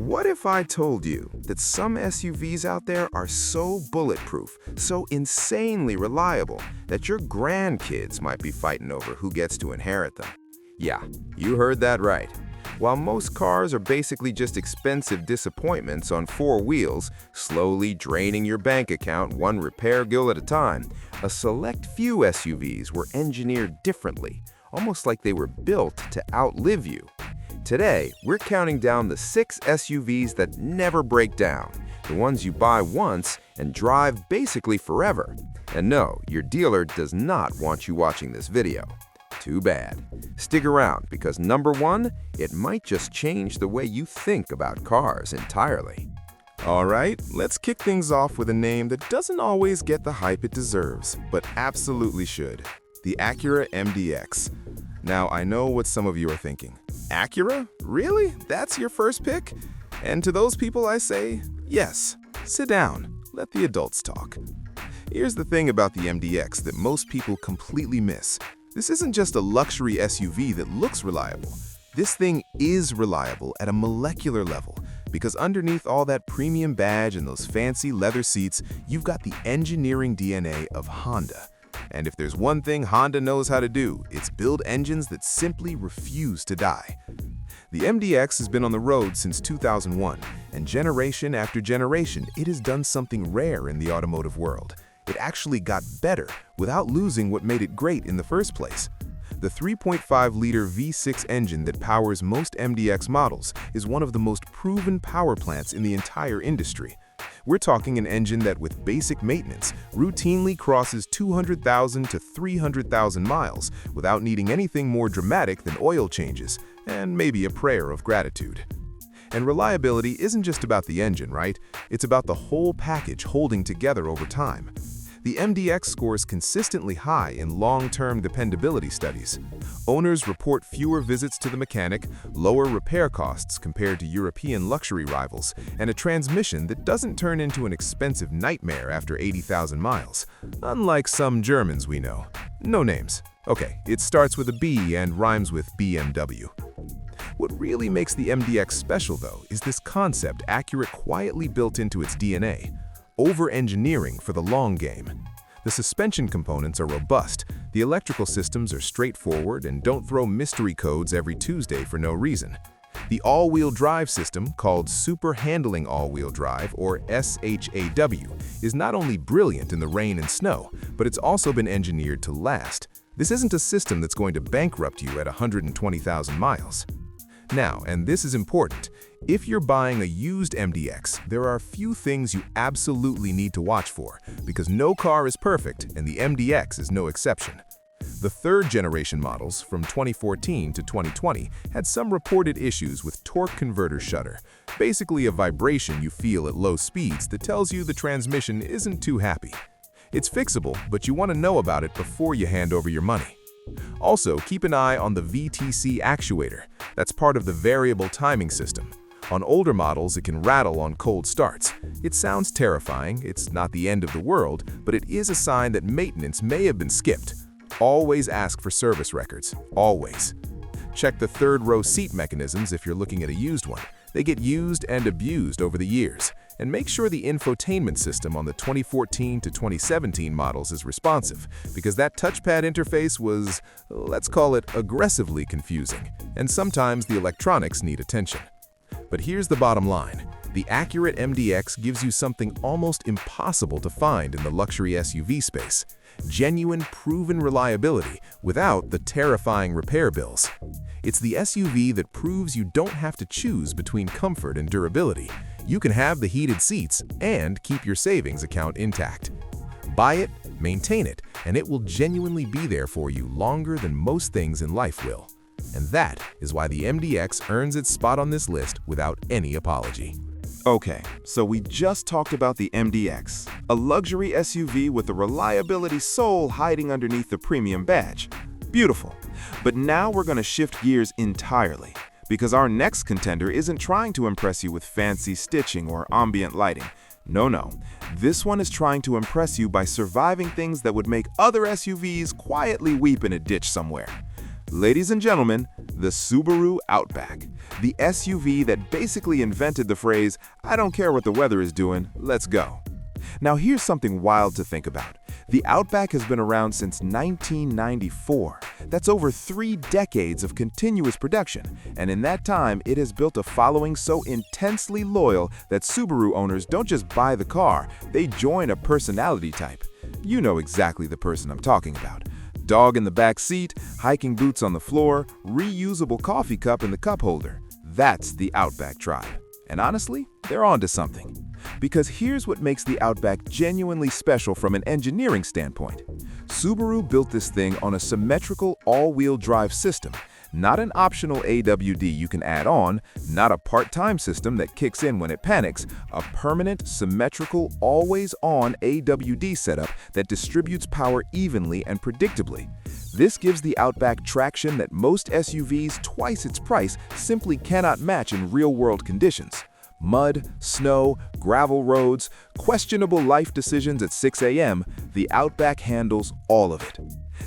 What if I told you that some SUVs out there are so bulletproof, so insanely reliable, that your grandkids might be fighting over who gets to inherit them? Yeah, you heard that right. While most cars are basically just expensive disappointments on four wheels, slowly draining your bank account one repair bill at a time, a select few SUVs were engineered differently, almost like they were built to outlive you. Today, we're counting down the 6 SUVs that never break down, the ones you buy once and drive basically forever. And no, your dealer does not want you watching this video. Too bad. Stick around because number 1, it might just change the way you think about cars entirely. All right, let's kick things off with a name that doesn't always get the hype it deserves, but absolutely should. The Acura MDX. Now, I know what some of you are thinking. Acura? Really? That's your first pick? And to those people I say, yes, sit down, let the adults talk. Here's the thing about the MDX that most people completely miss. This isn't just a luxury SUV that looks reliable. This thing is reliable at a molecular level because underneath all that premium badge and those fancy leather seats, you've got the engineering DNA of Honda. And if there's one thing Honda knows how to do, it's build engines that simply refuse to die. The MDX has been on the road since 2001, and generation after generation, it has done something rare in the automotive world. It actually got better without losing what made it great in the first place. The 3.5-liter V6 engine that powers most MDX models is one of the most proven power plants in the entire industry. We're talking an engine that, with basic maintenance, routinely crosses 200,000 to 300,000 miles without needing anything more dramatic than oil changes and maybe a prayer of gratitude. And reliability isn't just about the engine, right? It's about the whole package holding together over time. The MDX scores consistently high in long-term dependability studies. Owners report fewer visits to the mechanic, lower repair costs compared to European luxury rivals, and a transmission that doesn't turn into an expensive nightmare after 80,000 miles, unlike some Germans we know. No names. Okay, it starts with a B and rhymes with BMW. What really makes the MDX special, though, is this concept Acura quietly built into its DNA. Over-engineering for the long game. The suspension components are robust, the electrical systems are straightforward and don't throw mystery codes every Tuesday for no reason. The all-wheel drive system, called Super Handling All-Wheel Drive, or SHAW, is not only brilliant in the rain and snow, but it's also been engineered to last. This isn't a system that's going to bankrupt you at 120,000 miles. Now, and this is important, if you're buying a used MDX, there are a few things you absolutely need to watch for, because no car is perfect and the MDX is no exception. The third-generation models, from 2014 to 2020, had some reported issues with torque converter shudder, basically a vibration you feel at low speeds that tells you the transmission isn't too happy. It's fixable, but you want to know about it before you hand over your money. Also, keep an eye on the VTC actuator. That's part of the variable timing system. On older models, it can rattle on cold starts. It sounds terrifying, it's not the end of the world, but it is a sign that maintenance may have been skipped. Always ask for service records, always. Check the third-row seat mechanisms if you're looking at a used one. They get used and abused over the years. And make sure the infotainment system on the 2014 to 2017 models is responsive, because that touchpad interface was, let's call it, aggressively confusing, and sometimes the electronics need attention. But here's the bottom line. The Acura MDX gives you something almost impossible to find in the luxury SUV space. Genuine, proven reliability without the terrifying repair bills. It's the SUV that proves you don't have to choose between comfort and durability. You can have the heated seats and keep your savings account intact. Buy it, maintain it, and it will genuinely be there for you longer than most things in life will. And that is why the MDX earns its spot on this list without any apology. Okay, so we just talked about the MDX, a luxury SUV with the reliability soul hiding underneath the premium badge. Beautiful. But now we're going to shift gears entirely, because our next contender isn't trying to impress you with fancy stitching or ambient lighting. No. This one is trying to impress you by surviving things that would make other SUVs quietly weep in a ditch somewhere. Ladies and gentlemen, the Subaru Outback, the SUV that basically invented the phrase, "I don't care what the weather is doing, let's go." Now here's something wild to think about. The Outback has been around since 1994. That's over 3 decades of continuous production, and in that time, it has built a following so intensely loyal that Subaru owners don't just buy the car, they join a personality type. You know exactly the person I'm talking about. Dog in the back seat, hiking boots on the floor, reusable coffee cup in the cup holder. That's the Outback tribe. And honestly, they're onto something. Because here's what makes the Outback genuinely special from an engineering standpoint. Subaru built this thing on a symmetrical all-wheel drive system, not an optional AWD you can add on, not a part-time system that kicks in when it panics, a permanent, symmetrical, always-on AWD setup that distributes power evenly and predictably. This gives the Outback traction that most SUVs twice its price simply cannot match in real-world conditions. Mud, snow, gravel roads, questionable life decisions at 6 a.m., the Outback handles all of it.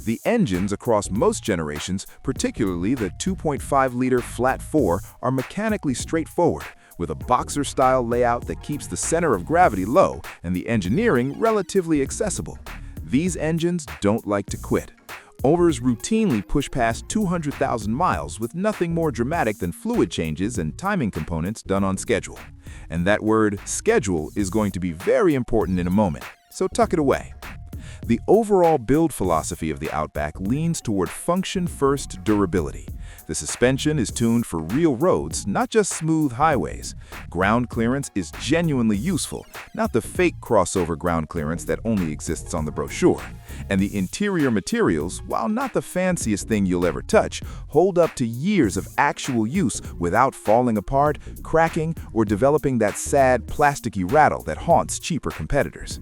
The engines across most generations, particularly the 2.5-liter flat 4, are mechanically straightforward, with a boxer-style layout that keeps the center of gravity low and the engineering relatively accessible. These engines don't like to quit. Owners routinely push past 200,000 miles with nothing more dramatic than fluid changes and timing components done on schedule. And that word, schedule, is going to be very important in a moment, so tuck it away. The overall build philosophy of the Outback leans toward function-first durability. The suspension is tuned for real roads, not just smooth highways. Ground clearance is genuinely useful, not the fake crossover ground clearance that only exists on the brochure. And the interior materials, while not the fanciest thing you'll ever touch, hold up to years of actual use without falling apart, cracking, or developing that sad plasticky rattle that haunts cheaper competitors.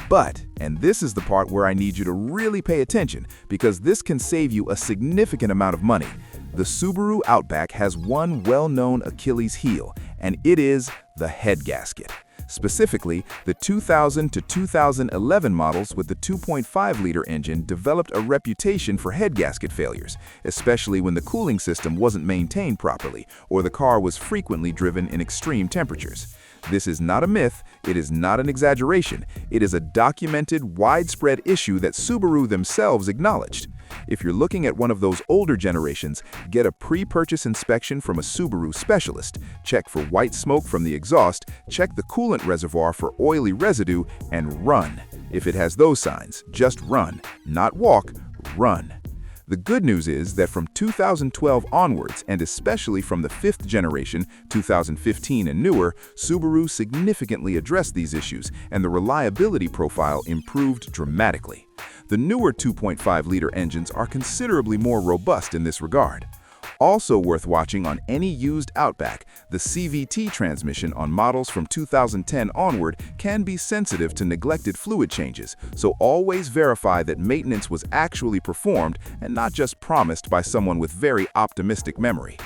But, and this is the part where I need you to really pay attention because this can save you a significant amount of money. The Subaru Outback has one well-known Achilles heel, and it is the head gasket. Specifically, the 2000 to 2011 models with the 2.5-liter engine developed a reputation for head gasket failures, especially when the cooling system wasn't maintained properly or the car was frequently driven in extreme temperatures. This is not a myth, it is not an exaggeration, it is a documented, widespread issue that Subaru themselves acknowledged. If you're looking at one of those older generations, get a pre-purchase inspection from a Subaru specialist, check for white smoke from the exhaust, check the coolant reservoir for oily residue, and run. If it has those signs, just run, not walk, run. The good news is that from 2012 onwards, and especially from the 5th generation, 2015 and newer, Subaru significantly addressed these issues, and the reliability profile improved dramatically. The newer 2.5-liter engines are considerably more robust in this regard. Also worth watching on any used Outback, the CVT transmission on models from 2010 onward can be sensitive to neglected fluid changes, so always verify that maintenance was actually performed and not just promised by someone with very optimistic memory.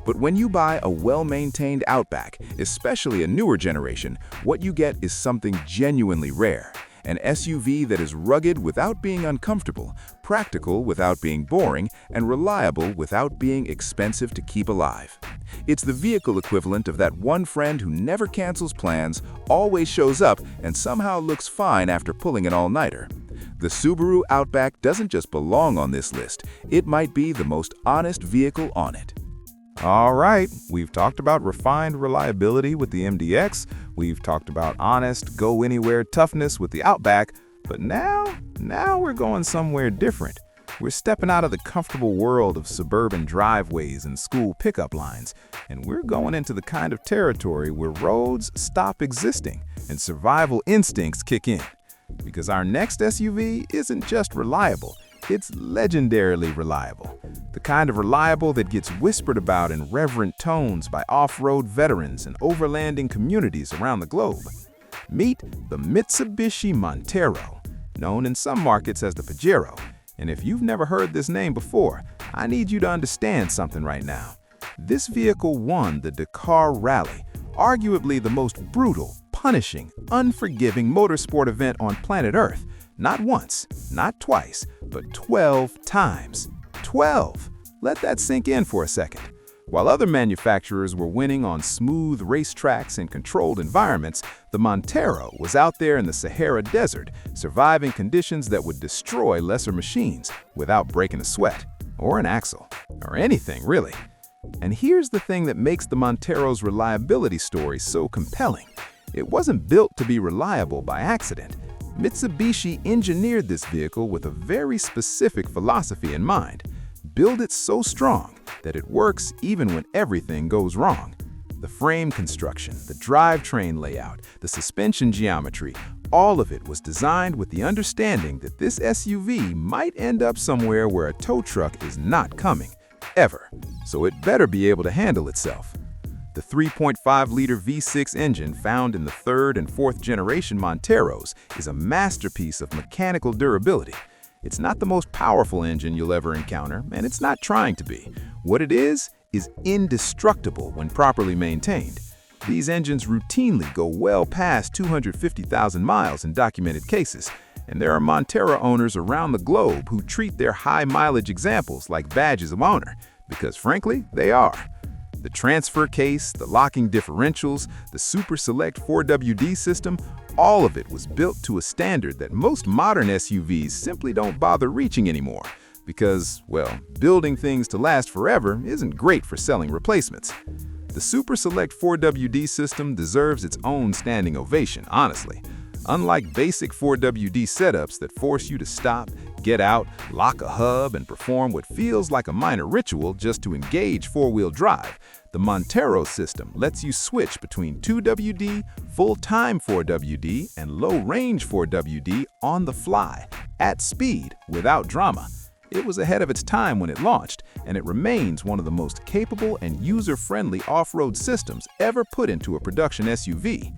But when you buy a well-maintained Outback, especially a newer generation, what you get is something genuinely rare. An SUV that is rugged without being uncomfortable, practical without being boring, and reliable without being expensive to keep alive. It's the vehicle equivalent of that one friend who never cancels plans, always shows up, and somehow looks fine after pulling an all-nighter. The Subaru Outback doesn't just belong on this list, it might be the most honest vehicle on it. All right, we've talked about refined reliability with the MDX, we've talked about honest, go-anywhere toughness with the Outback, but now we're going somewhere different. We're stepping out of the comfortable world of suburban driveways and school pickup lines, and we're going into the kind of territory where roads stop existing and survival instincts kick in. Because our next SUV isn't just reliable, it's legendarily reliable. The kind of reliable that gets whispered about in reverent tones by off-road veterans and overlanding communities around the globe. Meet the Mitsubishi Montero, known in some markets as the Pajero. And if you've never heard this name before, I need you to understand something right now. This vehicle won the Dakar Rally, arguably the most brutal, punishing, unforgiving motorsport event on planet Earth. Not once, not twice, but 12 times. 12! Let that sink in for a second. While other manufacturers were winning on smooth racetracks and controlled environments, the Montero was out there in the Sahara Desert, surviving conditions that would destroy lesser machines without breaking a sweat, or an axle, or anything really. And here's the thing that makes the Montero's reliability story so compelling. It wasn't built to be reliable by accident. Mitsubishi engineered this vehicle with a very specific philosophy in mind. Build it so strong that it works even when everything goes wrong. The frame construction, the drivetrain layout, the suspension geometry, all of it was designed with the understanding that this SUV might end up somewhere where a tow truck is not coming, ever. So it better be able to handle itself. The 3.5-liter V6 engine found in the third and fourth generation Monteros is a masterpiece of mechanical durability. It's not the most powerful engine you'll ever encounter, and it's not trying to be. What it is indestructible when properly maintained. These engines routinely go well past 250,000 miles in documented cases, and there are Montero owners around the globe who treat their high-mileage examples like badges of honor, because frankly, they are. The transfer case, the locking differentials, the Super Select 4WD system, all of it was built to a standard that most modern SUVs simply don't bother reaching anymore because, well, building things to last forever isn't great for selling replacements. The Super Select 4WD system deserves its own standing ovation, honestly. Unlike basic 4WD setups that force you to stop, get out, lock a hub, and perform what feels like a minor ritual just to engage four-wheel drive, the Montero system lets you switch between 2WD, full-time 4WD, and low-range 4WD on the fly, at speed, without drama. It was ahead of its time when it launched, and it remains one of the most capable and user-friendly off-road systems ever put into a production SUV.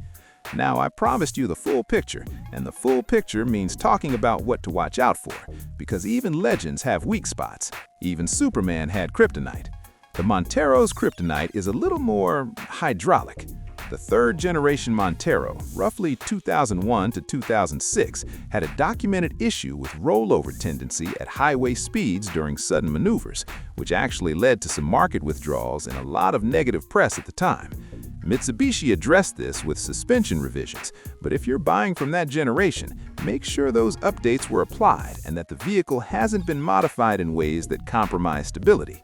Now, I promised you the full picture, and the full picture means talking about what to watch out for, because even legends have weak spots. Even Superman had kryptonite. The Montero's kryptonite is a little more hydraulic. The third-generation Montero, roughly 2001 to 2006, had a documented issue with rollover tendency at highway speeds during sudden maneuvers, which actually led to some market withdrawals and a lot of negative press at the time. Mitsubishi addressed this with suspension revisions, but if you're buying from that generation, make sure those updates were applied and that the vehicle hasn't been modified in ways that compromise stability.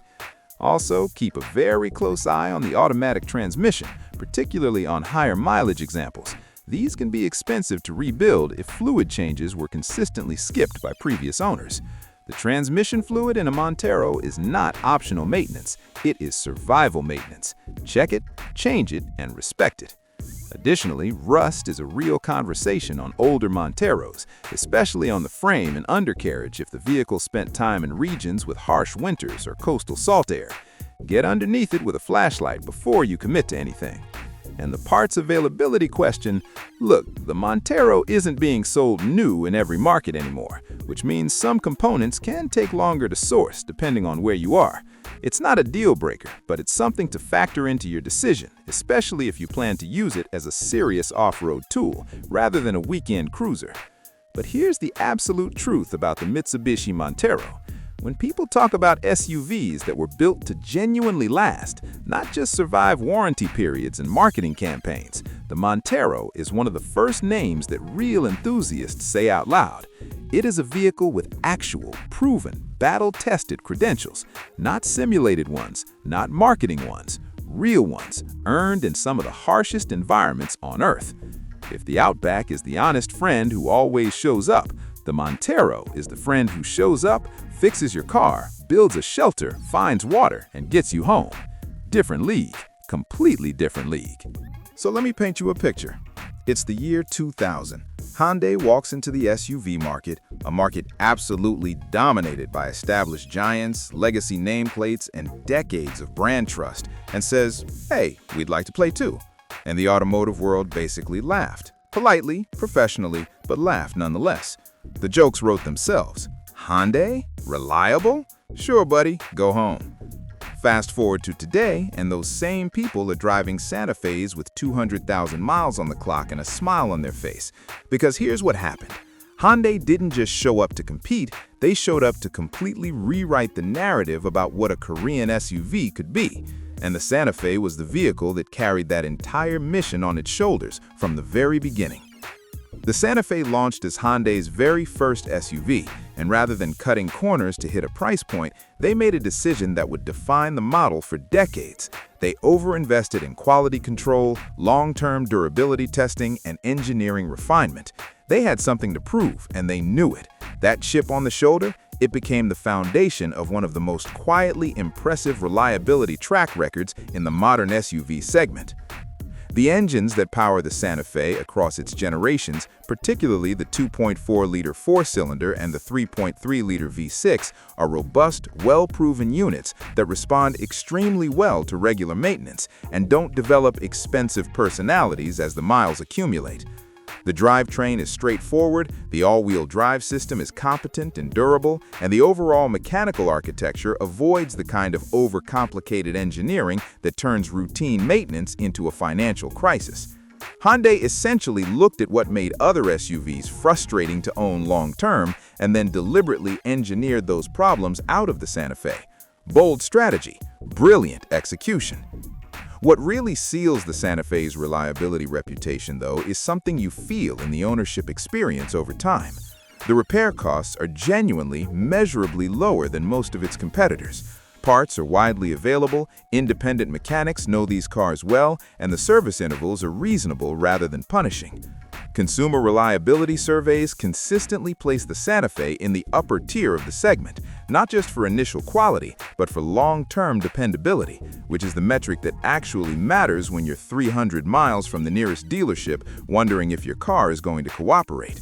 Also, keep a very close eye on the automatic transmission, particularly on higher mileage examples. These can be expensive to rebuild if fluid changes were consistently skipped by previous owners. The transmission fluid in a Montero is not optional maintenance, it is survival maintenance. Check it, change it, and respect it. Additionally, rust is a real conversation on older Monteros, especially on the frame and undercarriage if the vehicle spent time in regions with harsh winters or coastal salt air. Get underneath it with a flashlight before you commit to anything. And the parts availability question, look, the Montero isn't being sold new in every market anymore, which means some components can take longer to source depending on where you are. It's not a deal breaker, but it's something to factor into your decision, especially if you plan to use it as a serious off-road tool rather than a weekend cruiser. But here's the absolute truth about the Mitsubishi Montero. When people talk about SUVs that were built to genuinely last, not just survive warranty periods and marketing campaigns, the Montero is one of the first names that real enthusiasts say out loud. It is a vehicle with actual, proven, battle-tested credentials, not simulated ones, not marketing ones, real ones, earned in some of the harshest environments on Earth. If the Outback is the honest friend who always shows up, the Montero is the friend who shows up, fixes your car, builds a shelter, finds water, and gets you home. Different league, completely different league. So let me paint you a picture. It's the year 2000. Hyundai walks into the SUV market, a market absolutely dominated by established giants, legacy nameplates, and decades of brand trust, and says, hey, we'd like to play too. And the automotive world basically laughed. Politely, professionally, but laughed nonetheless. The jokes wrote themselves. Hyundai? Reliable? Sure, buddy, go home. Fast forward to today, and those same people are driving Santa Fe's with 200,000 miles on the clock and a smile on their face. Because here's what happened. Hyundai didn't just show up to compete, they showed up to completely rewrite the narrative about what a Korean SUV could be. And the Santa Fe was the vehicle that carried that entire mission on its shoulders from the very beginning. The Santa Fe launched as Hyundai's very first SUV, and rather than cutting corners to hit a price point, they made a decision that would define the model for decades. They overinvested in quality control, long-term durability testing, and engineering refinement. They had something to prove, and they knew it. That chip on the shoulder, it became the foundation of one of the most quietly impressive reliability track records in the modern SUV segment. The engines that power the Santa Fe across its generations, particularly the 2.4-liter four-cylinder and the 3.3-liter V6, are robust, well-proven units that respond extremely well to regular maintenance and don't develop expensive personalities as the miles accumulate. The drivetrain is straightforward, the all-wheel drive system is competent and durable, and the overall mechanical architecture avoids the kind of overcomplicated engineering that turns routine maintenance into a financial crisis. Hyundai essentially looked at what made other SUVs frustrating to own long-term and then deliberately engineered those problems out of the Santa Fe. Bold strategy, brilliant execution. What really seals the Santa Fe's reliability reputation, though, is something you feel in the ownership experience over time. The repair costs are genuinely, measurably lower than most of its competitors. Parts are widely available, independent mechanics know these cars well, and the service intervals are reasonable rather than punishing. Consumer reliability surveys consistently place the Santa Fe in the upper tier of the segment, not just for initial quality, but for long-term dependability, which is the metric that actually matters when you're 300 miles from the nearest dealership wondering if your car is going to cooperate.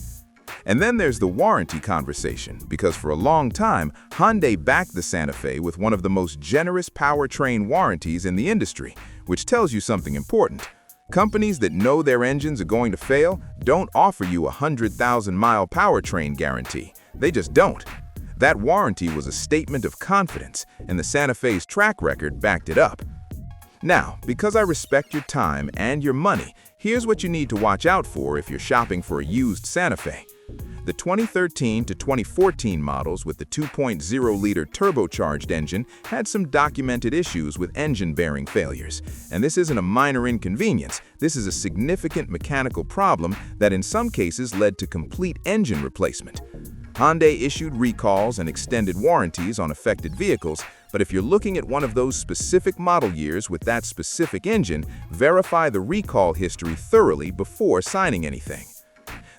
And then there's the warranty conversation, because for a long time, Hyundai backed the Santa Fe with one of the most generous powertrain warranties in the industry, which tells you something important. Companies that know their engines are going to fail don't offer you a 100,000-mile powertrain guarantee. They just don't. That warranty was a statement of confidence, and the Santa Fe's track record backed it up. Now, because I respect your time and your money, here's what you need to watch out for if you're shopping for a used Santa Fe. The 2013 to 2014 models with the 2.0-liter turbocharged engine had some documented issues with engine bearing failures. And this isn't a minor inconvenience, this is a significant mechanical problem that in some cases led to complete engine replacement. Hyundai issued recalls and extended warranties on affected vehicles, but if you're looking at one of those specific model years with that specific engine, verify the recall history thoroughly before signing anything.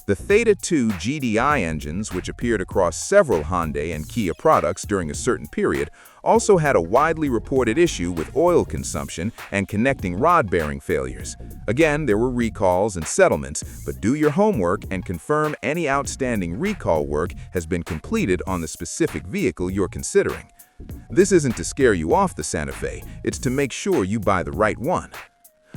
The Theta 2 GDI engines, which appeared across several Hyundai and Kia products during a certain period, also had a widely reported issue with oil consumption and connecting rod bearing failures. Again, there were recalls and settlements, but do your homework and confirm any outstanding recall work has been completed on the specific vehicle you're considering. This isn't to scare you off the Santa Fe, it's to make sure you buy the right one.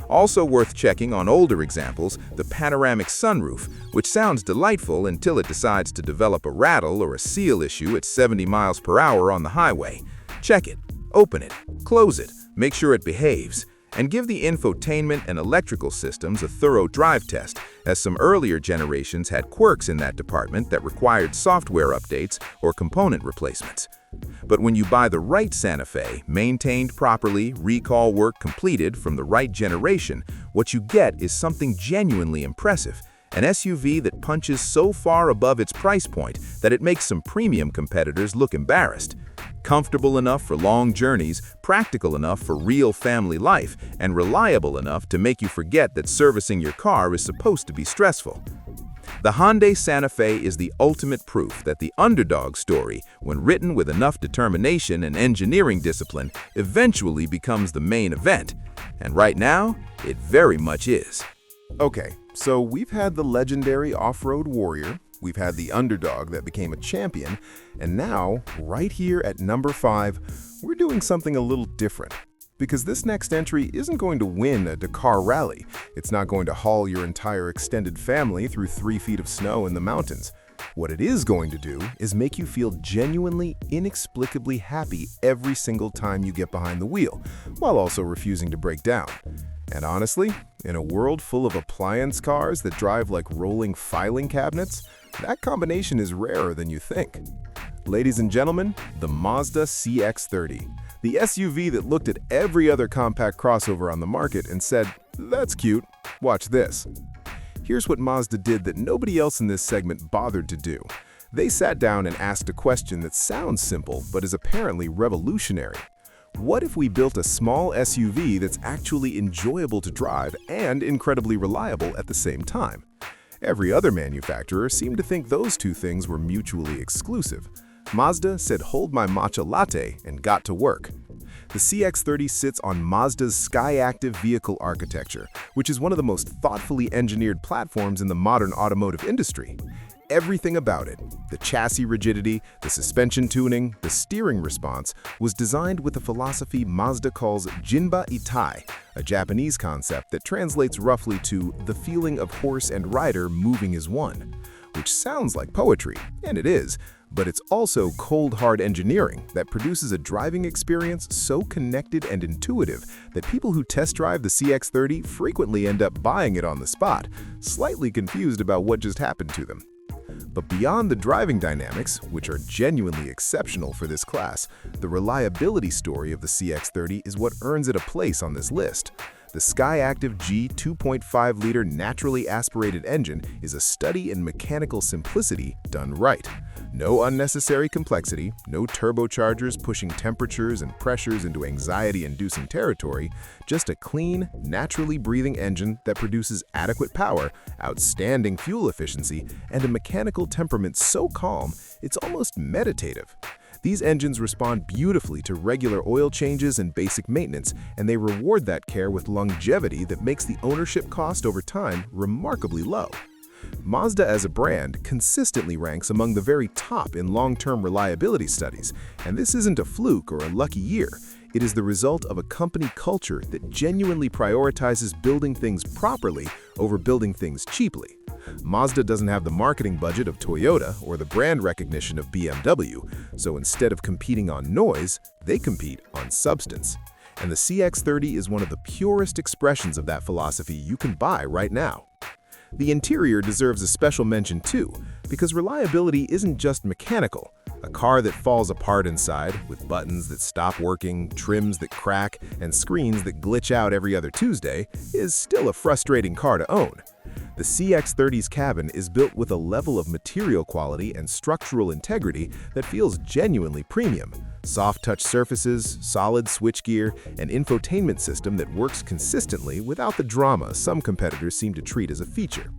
Also worth checking on older examples, the panoramic sunroof, which sounds delightful until it decides to develop a rattle or a seal issue at 70 miles per hour on the highway. Check it, open it, close it, make sure it behaves, and give the infotainment and electrical systems a thorough drive test, as some earlier generations had quirks in that department that required software updates or component replacements. But when you buy the right Santa Fe, maintained properly, recall work completed from the right generation, what you get is something genuinely impressive. An SUV that punches so far above its price point that it makes some premium competitors look embarrassed. Comfortable enough for long journeys, practical enough for real family life, and reliable enough to make you forget that servicing your car is supposed to be stressful. The Hyundai Santa Fe is the ultimate proof that the underdog story, when written with enough determination and engineering discipline, eventually becomes the main event. And right now, it very much is. Okay, so we've had the legendary off-road warrior, we've had the underdog that became a champion, and now, right here at number 5, we're doing something a little different. Because this next entry isn't going to win a Dakar rally. It's not going to haul your entire extended family through 3 feet of snow in the mountains. What it is going to do is make you feel genuinely, inexplicably happy every single time you get behind the wheel, while also refusing to break down. And honestly, in a world full of appliance cars that drive like rolling filing cabinets, that combination is rarer than you think. Ladies and gentlemen, the Mazda CX-30, the SUV that looked at every other compact crossover on the market and said, "That's cute, watch this." Here's what Mazda did that nobody else in this segment bothered to do. They sat down and asked a question that sounds simple but is apparently revolutionary. What if we built a small SUV that's actually enjoyable to drive and incredibly reliable at the same time? Every other manufacturer seemed to think those two things were mutually exclusive. Mazda said, "Hold my matcha latte," and got to work. The CX-30 sits on Mazda's Skyactiv vehicle architecture, which is one of the most thoughtfully engineered platforms in the modern automotive industry. Everything about it, the chassis rigidity, the suspension tuning, the steering response, was designed with a philosophy Mazda calls Jinba Itai, a Japanese concept that translates roughly to the feeling of horse and rider moving as one, which sounds like poetry, and it is, but it's also cold, hard engineering that produces a driving experience so connected and intuitive that people who test drive the CX-30 frequently end up buying it on the spot, slightly confused about what just happened to them. But beyond the driving dynamics, which are genuinely exceptional for this class, the reliability story of the CX-30 is what earns it a place on this list. The Skyactiv G 2.5-liter naturally aspirated engine is a study in mechanical simplicity done right. No unnecessary complexity, no turbochargers pushing temperatures and pressures into anxiety-inducing territory, just a clean, naturally breathing engine that produces adequate power, outstanding fuel efficiency, and a mechanical temperament so calm it's almost meditative. These engines respond beautifully to regular oil changes and basic maintenance, and they reward that care with longevity that makes the ownership cost over time remarkably low. Mazda as a brand consistently ranks among the very top in long-term reliability studies, and this isn't a fluke or a lucky year. It is the result of a company culture that genuinely prioritizes building things properly over building things cheaply. Mazda doesn't have the marketing budget of Toyota or the brand recognition of BMW, so instead of competing on noise, they compete on substance. And the CX-30 is one of the purest expressions of that philosophy you can buy right now. The interior deserves a special mention too, because reliability isn't just mechanical. A car that falls apart inside, with buttons that stop working, trims that crack, and screens that glitch out every other Tuesday, is still a frustrating car to own. The CX-30's cabin is built with a level of material quality and structural integrity that feels genuinely premium. Soft-touch surfaces, solid switchgear, an infotainment system that works consistently without the drama some competitors seem to treat as a feature.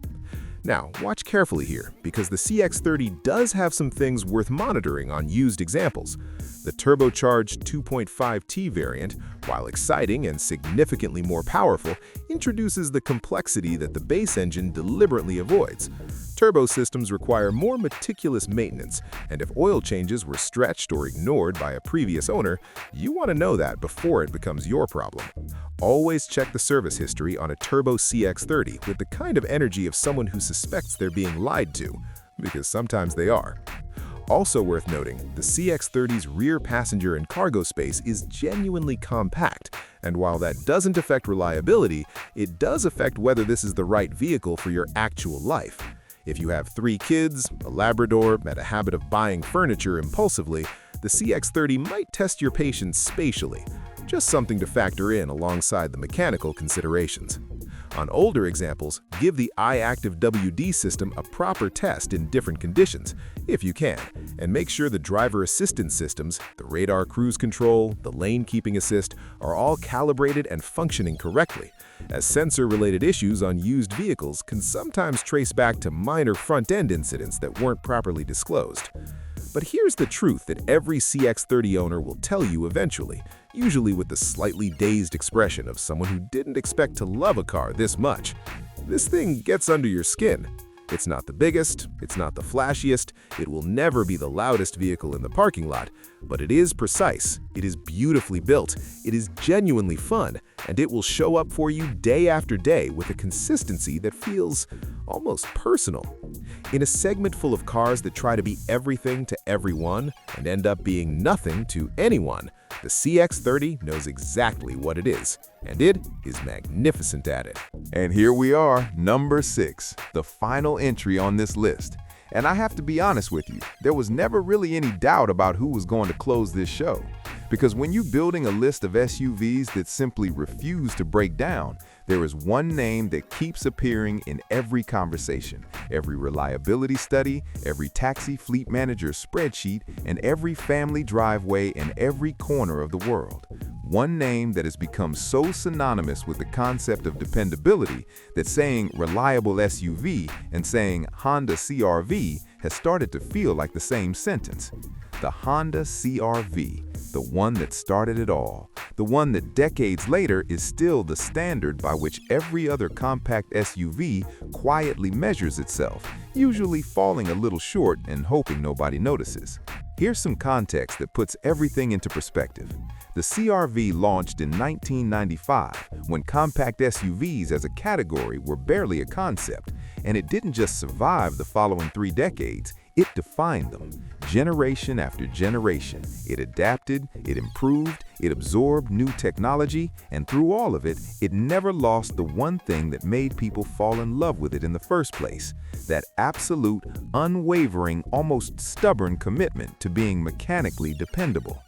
Now, watch carefully here, because the CX-30 does have some things worth monitoring on used examples. The turbocharged 2.5T variant, while exciting and significantly more powerful, introduces the complexity that the base engine deliberately avoids. Turbo systems require more meticulous maintenance, and if oil changes were stretched or ignored by a previous owner, you want to know that before it becomes your problem. Always check the service history on a turbo CX-30 with the kind of energy of someone who suspects they're being lied to, because sometimes they are. Also worth noting, the CX-30's rear passenger and cargo space is genuinely compact, and while that doesn't affect reliability, it does affect whether this is the right vehicle for your actual life. If you have 3 kids, a Labrador, and a habit of buying furniture impulsively, the CX-30 might test your patience spatially. Just something to factor in alongside the mechanical considerations. On older examples, give the iActive WD system a proper test in different conditions, if you can, and make sure the driver assistance systems, the radar cruise control, the lane keeping assist, are all calibrated and functioning correctly, as sensor-related issues on used vehicles can sometimes trace back to minor front-end incidents that weren't properly disclosed. But here's the truth that every CX-30 owner will tell you eventually, usually with the slightly dazed expression of someone who didn't expect to love a car this much. This thing gets under your skin. It's not the biggest, it's not the flashiest, it will never be the loudest vehicle in the parking lot, but it is precise, it is beautifully built, it is genuinely fun, and it will show up for you day after day with a consistency that feels almost personal. In a segment full of cars that try to be everything to everyone and end up being nothing to anyone, the CX-30 knows exactly what it is. and it is magnificent at it. And here we are, number 6, the final entry on this list. And I have to be honest with you, there was never really any doubt about who was going to close this show. Because when you're building a list of SUVs that simply refuse to break down, there is one name that keeps appearing in every conversation, every reliability study, every taxi fleet manager's spreadsheet, and every family driveway in every corner of the world. One name that has become so synonymous with the concept of dependability that saying reliable SUV and saying Honda CR-V has started to feel like the same sentence. The Honda CR-V, the one that started it all, the one that decades later is still the standard by which every other compact SUV quietly measures itself, usually falling a little short and hoping nobody notices. Here's some context that puts everything into perspective. The CR-V launched in 1995 when compact SUVs as a category were barely a concept, and it didn't just survive the following 3 decades, it defined them. Generation after generation, it adapted, it improved, it absorbed new technology, and through all of it, it never lost the one thing that made people fall in love with it in the first place, that absolute, unwavering, almost stubborn commitment to being mechanically dependable.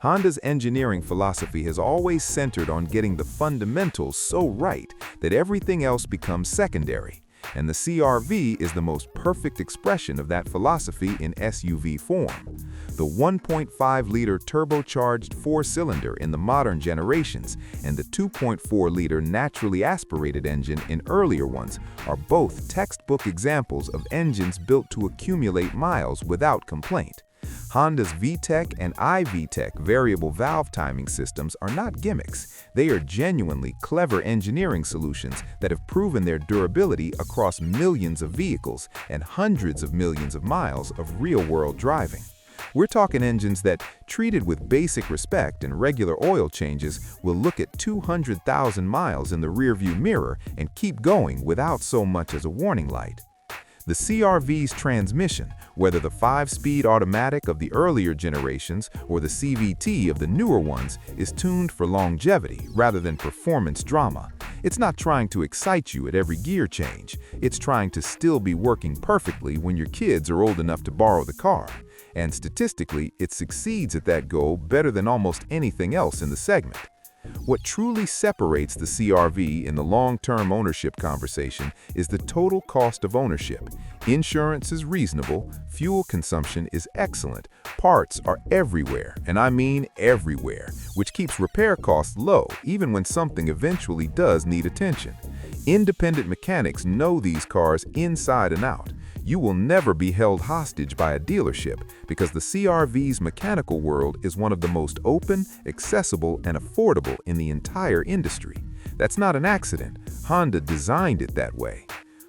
Honda's engineering philosophy has always centered on getting the fundamentals so right that everything else becomes secondary. And the CR-V is the most perfect expression of that philosophy in SUV form. The 1.5-liter turbocharged 4-cylinder in the modern generations and the 2.4-liter naturally aspirated engine in earlier ones are both textbook examples of engines built to accumulate miles without complaint. Honda's VTEC and iVTEC variable valve timing systems are not gimmicks. They are genuinely clever engineering solutions that have proven their durability across millions of vehicles and hundreds of millions of miles of real-world driving. We're talking engines that, treated with basic respect and regular oil changes, will look at 200,000 miles in the rearview mirror and keep going without so much as a warning light. The CR-V's transmission, whether the 5-speed automatic of the earlier generations or the CVT of the newer ones, is tuned for longevity rather than performance drama. It's not trying to excite you at every gear change. It's trying to still be working perfectly when your kids are old enough to borrow the car. And statistically, it succeeds at that goal better than almost anything else in the segment. What truly separates the CR-V in the long-term ownership conversation is the total cost of ownership. Insurance is reasonable, fuel consumption is excellent, parts are everywhere, and I mean everywhere, which keeps repair costs low even when something eventually does need attention. Independent mechanics know these cars inside and out. You will never be held hostage by a dealership because the CR-V's mechanical world is one of the most open, accessible, and affordable in the entire industry. That's not an accident. Honda designed it that way.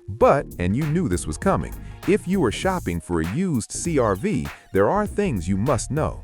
But, and you knew this was coming, if you are shopping for a used CR-V, there are things you must know.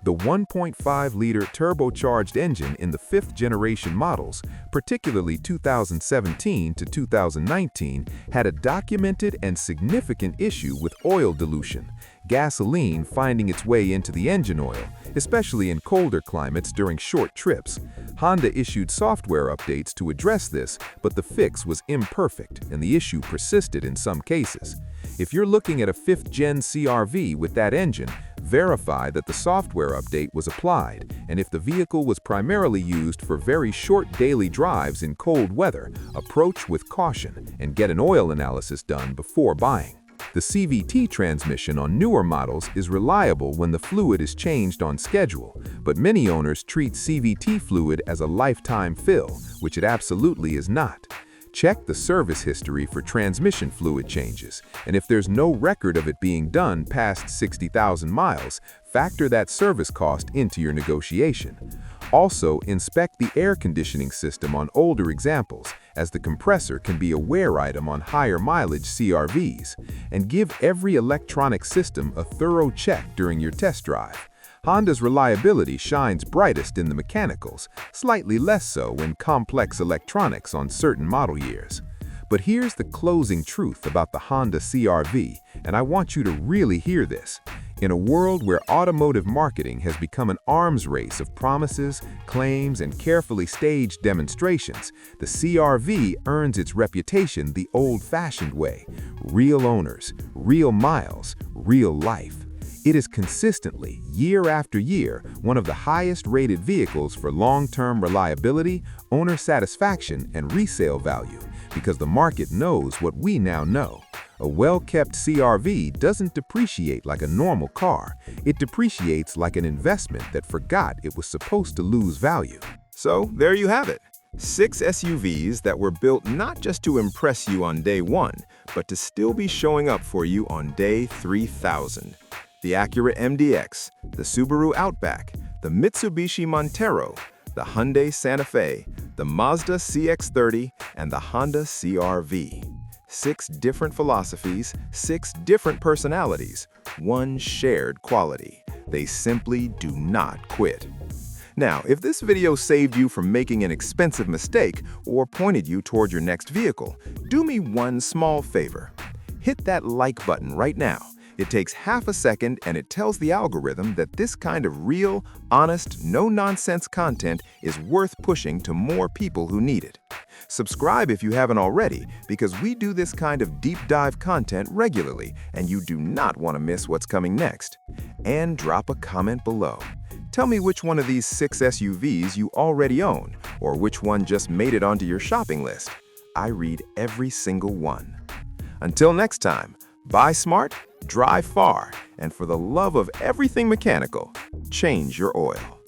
The 1.5-liter turbocharged engine in the 5th-generation models, particularly 2017 to 2019, had a documented and significant issue with oil dilution, gasoline finding its way into the engine oil, especially in colder climates during short trips. Honda issued software updates to address this, but the fix was imperfect and the issue persisted in some cases. If you're looking at a 5th-gen CR-V with that engine, verify that the software update was applied, and if the vehicle was primarily used for very short daily drives in cold weather, approach with caution and get an oil analysis done before buying. The CVT transmission on newer models is reliable when the fluid is changed on schedule, but many owners treat CVT fluid as a lifetime fill, which it absolutely is not. Check the service history for transmission fluid changes, and if there's no record of it being done past 60,000 miles, factor that service cost into your negotiation. Also, inspect the air conditioning system on older examples, as the compressor can be a wear item on higher mileage CR-Vs, and give every electronic system a thorough check during your test drive. Honda's reliability shines brightest in the mechanicals, slightly less so in complex electronics on certain model years. But here's the closing truth about the Honda CR-V, and I want you to really hear this. In a world where automotive marketing has become an arms race of promises, claims, and carefully staged demonstrations, the CR-V earns its reputation the old-fashioned way: real owners, real miles, real life. It is consistently, year after year, one of the highest-rated vehicles for long-term reliability, owner satisfaction, and resale value, because the market knows what we now know. A well-kept CR-V doesn't depreciate like a normal car. It depreciates like an investment that forgot it was supposed to lose value. So there you have it. 6 SUVs that were built not just to impress you on day 1, but to still be showing up for you on day 3,000. The Acura MDX, the Subaru Outback, the Mitsubishi Montero, the Hyundai Santa Fe, the Mazda CX-30, and the Honda CR-V. 6 different philosophies, 6 different personalities, one shared quality: they simply do not quit. Now, if this video saved you from making an expensive mistake or pointed you toward your next vehicle, do me one small favor. Hit that like button right now. It takes half a second and it tells the algorithm that this kind of real, honest, no-nonsense content is worth pushing to more people who need it. Subscribe if you haven't already, because we do this kind of deep dive content regularly and you do not want to miss what's coming next. And drop a comment below. Tell me which one of these 6 SUVs you already own, or which one just made it onto your shopping list. I read every single one. Until next time, buy smart, drive far, and for the love of everything mechanical, change your oil.